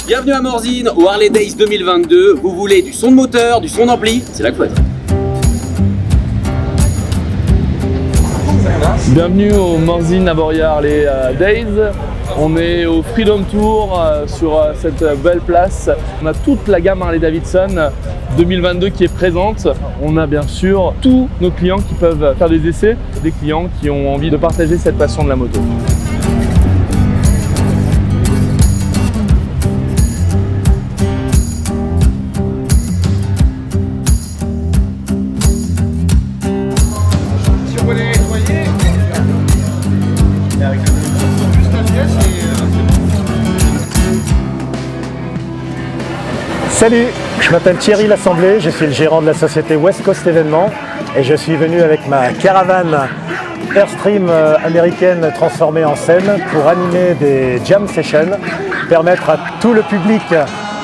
Bienvenue à Morzine, au Harley Days 2022. Vous voulez du son de moteur, du son d'ampli? C'est là qu'il faut être. Bienvenue au Morzine Aboria Harley Days. On est au Freedom Tour sur cette belle place. On a toute la gamme Harley Davidson 2022 qui est présente. On a bien sûr tous nos clients qui peuvent faire des essais, des clients qui ont envie de partager cette passion de la moto. Salut, je m'appelle Thierry L'Assemblée, je suis le gérant de la société West Coast Événements et je suis venu avec ma caravane Airstream américaine transformée en scène pour animer des jam sessions, permettre à tout le public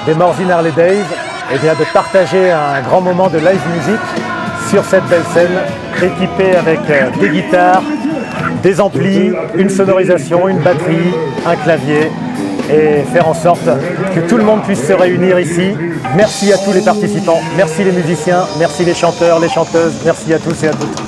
des Morzine Harley Days de partager un grand moment de live music sur cette belle scène équipée avec des guitares, des amplis, une sonorisation, une batterie, un clavier, et faire en sorte que tout le monde puisse se réunir ici. Merci à tous les participants, merci les musiciens, merci les chanteurs, les chanteuses, merci à tous et à toutes.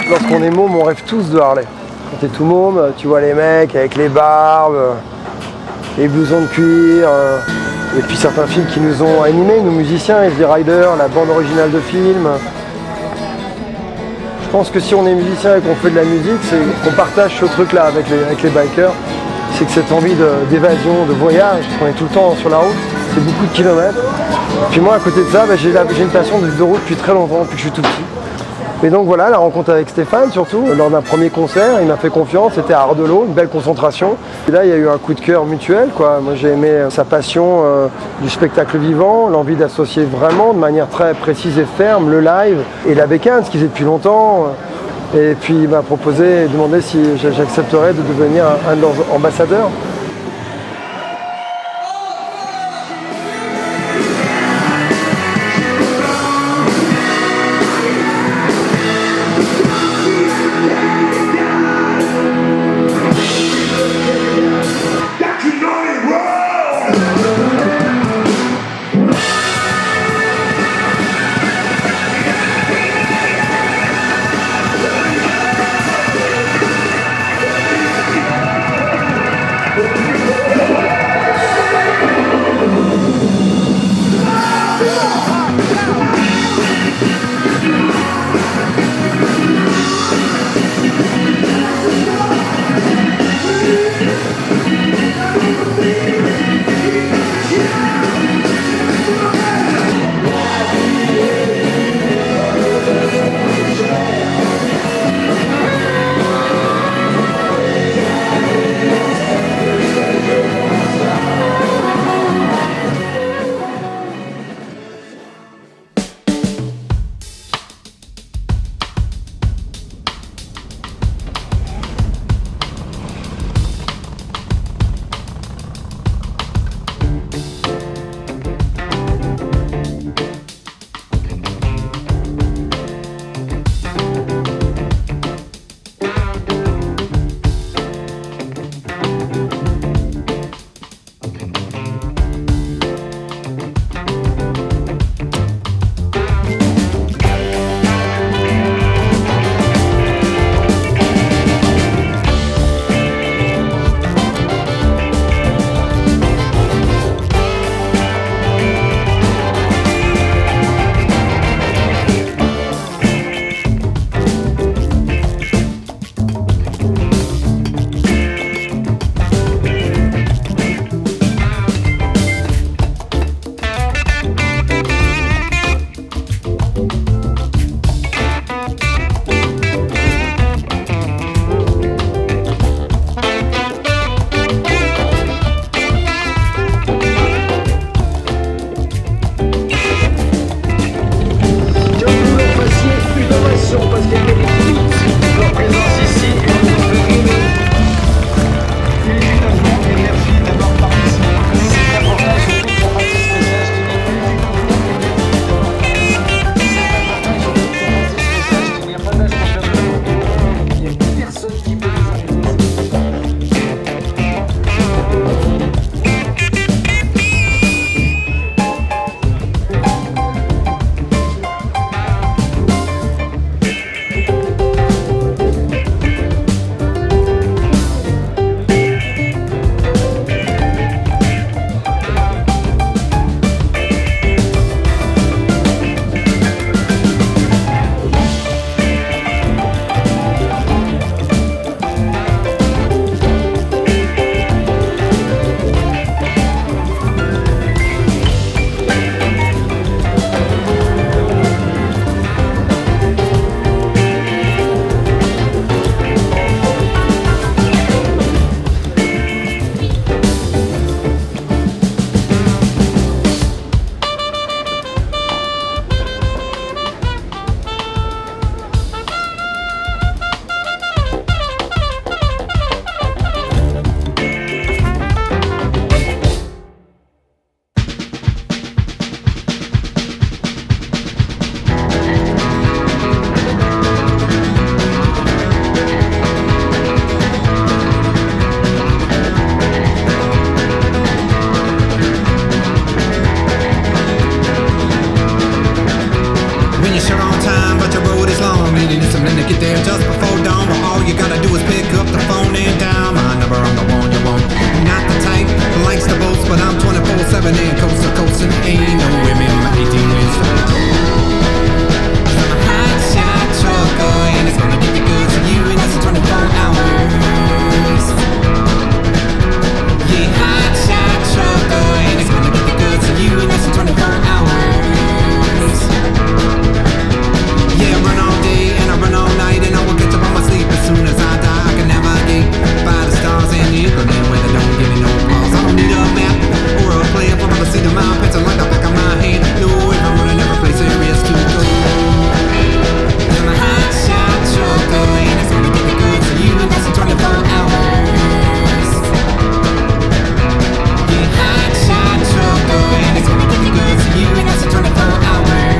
Lorsqu'on est môme, on rêve tous de Harley. Quand t'es tout môme, tu vois les mecs avec les barbes, les blousons de cuir, et puis certains films qui nous ont animés, nous musiciens, Easy Rider, la bande originale de film. Je pense que si on est musicien et qu'on fait de la musique, c'est qu'on partage ce truc-là avec les bikers. C'est que cette envie d'évasion, de voyage, parce qu'on est tout le temps sur la route, c'est beaucoup de kilomètres. Puis moi, à côté de ça, j'ai une passion de route depuis très longtemps, depuis que je suis tout petit. Et donc voilà, la rencontre avec Stéphane surtout, lors d'un premier concert, il m'a fait confiance, c'était à Ardelot, une belle concentration. Et là, il y a eu un coup de cœur mutuel, quoi. Moi, j'ai aimé sa passion du spectacle vivant, l'envie d'associer vraiment, de manière très précise et ferme, le live et la bécane, ce qu'il faisait depuis longtemps. Et puis, il m'a proposé et demandé si j'accepterais de devenir un de leurs ambassadeurs. waiting and something to get there just before dawn. But all you gotta do is pick up the phone and dial my number on the one you want. Not the type who likes to boast, but I'm 24/7 and coast to coast, and ain't no women in my 18 wheels. I'm a hot shot trucker, and it's gonna get the goods to you in less than 24 hours. Yeah, hot shot trucker, and it's gonna get the goods to you in less than 24 hours. Yeah, I run all day and I run all night, and I will catch up on my sleep as soon as I die. I can navigate by the stars and the internet where they don't give me no pause. I don't need a map or a plan for the seat of my pants like the back of my hand. No, every road and every place areas to go. I'm a hot shot trucker, and it's gonna get the goods to you in less than 24 hours. Yeah, hot shot trucker, and it's gonna get the goods to you in less than 24 hours.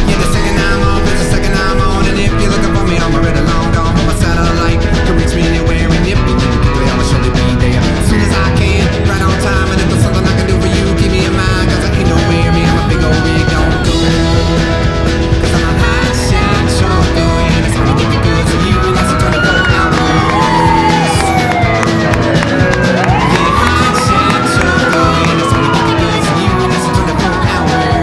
Yeah, the second I'm off is the second I'm on, and if you're looking for me, I'm already long gone. I'm a satellite, can reach me anywhere, and if you need me quickly, I'll surely be there as soon as I can, right on time. And if there's something I can do for you, keep me in mind, cause I ain't nowhere me, I'm a big old rig, don't go. Cause I'm a hot shot trucker, and it's gonna get the goods to you in less than 24 hours. Yeah, hot shot trucker, and it's gonna get the goods to you in less than 24 hours.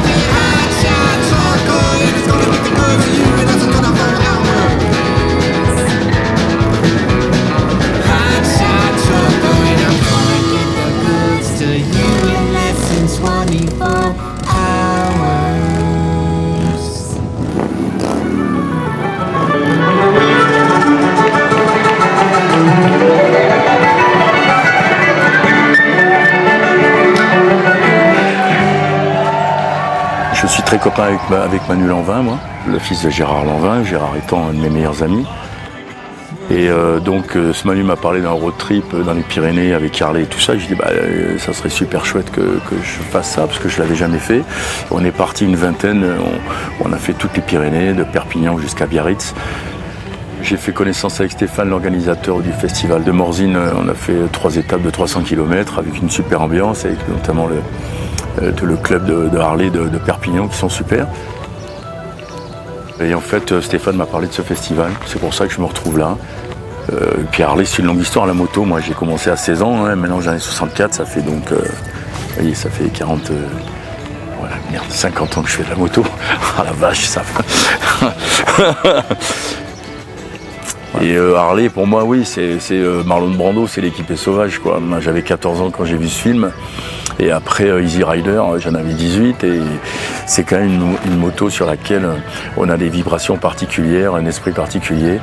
Yeah, hot shot trucker, and it's gonna get the goods to you in less than 24 hours. Hot shot trucker, and I'm gonna get the goods to you in less than 24 hours. Je suis très copain avec Manu Lanvin, moi, le fils de Gérard Lanvin, Gérard étant un de mes meilleurs amis. Et donc ce Manu m'a parlé d'un road trip dans les Pyrénées avec Harley et tout ça. Je dis ça serait super chouette que je fasse ça parce que je l'avais jamais fait. On est parti une vingtaine, on a fait toutes les Pyrénées, de Perpignan jusqu'à Biarritz. J'ai fait connaissance avec Stéphane, l'organisateur du festival de Morzine. On a fait 3 étapes de 300 km avec une super ambiance, avec notamment le club de Harley de Perpignan qui sont super. Et en fait, Stéphane m'a parlé de ce festival, c'est pour ça que je me retrouve là. Et puis Harley, c'est une longue histoire, la moto. Moi, j'ai commencé à 16 ans, hein, maintenant j'en ai 64, ça fait donc, vous voyez, ça fait 40, voilà, merde, 50 ans que je fais de la moto. Ah la vache, ça. Et Harley, pour moi, oui, c'est Marlon Brando, c'est l'équipée sauvage, quoi. Moi, j'avais 14 ans quand j'ai vu ce film. Et après Easy Rider, j'en avais 18. Et c'est quand même une moto sur laquelle on a des vibrations particulières, un esprit particulier.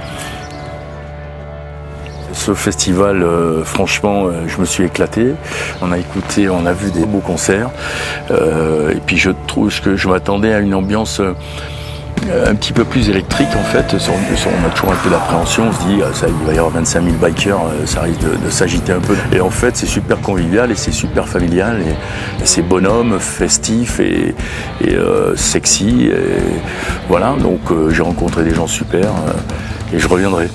Ce festival, franchement, je me suis éclaté. On a écouté, on a vu des beaux concerts. Et puis je trouve que je m'attendais à une ambiance un petit peu plus électrique en fait. On a toujours un peu d'appréhension, on se dit ça, il va y avoir 25 000 bikers, ça risque de s'agiter un peu. Et en fait c'est super convivial et c'est super familial et c'est bonhomme, festif et sexy. Et voilà, donc j'ai rencontré des gens super et je reviendrai.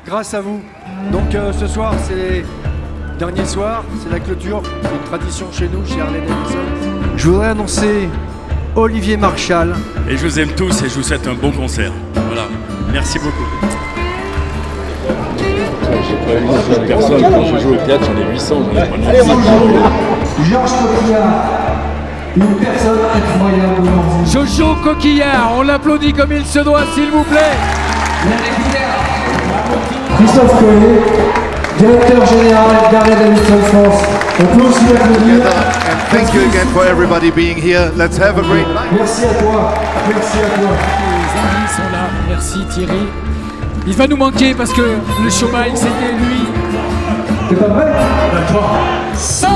Grâce à vous. Donc ce soir c'est dernier soir, c'est la clôture, c'est une tradition chez nous, chez Harley Davidson. Je voudrais annoncer Olivier Marchal. Et je vous aime tous et je vous souhaite un bon concert. Voilà, merci beaucoup. J'ai pas eu 18 personnes, quand je joue au théâtre j'en ai 800. Georges Coquillard, une personne incroyable. Jojo Coquillard, on l'applaudit comme il se doit s'il vous plaît. Christophe Collet, directeur général d'Harley Davidson France. On peut aussi l'applaudir. Thank you again for everybody being here. Let's have a great night. Merci à toi. Merci à toi. Les amis sont là. Merci Thierry. Il va nous manquer parce que le showman c'était lui. T'es pas prêt? D'accord. 5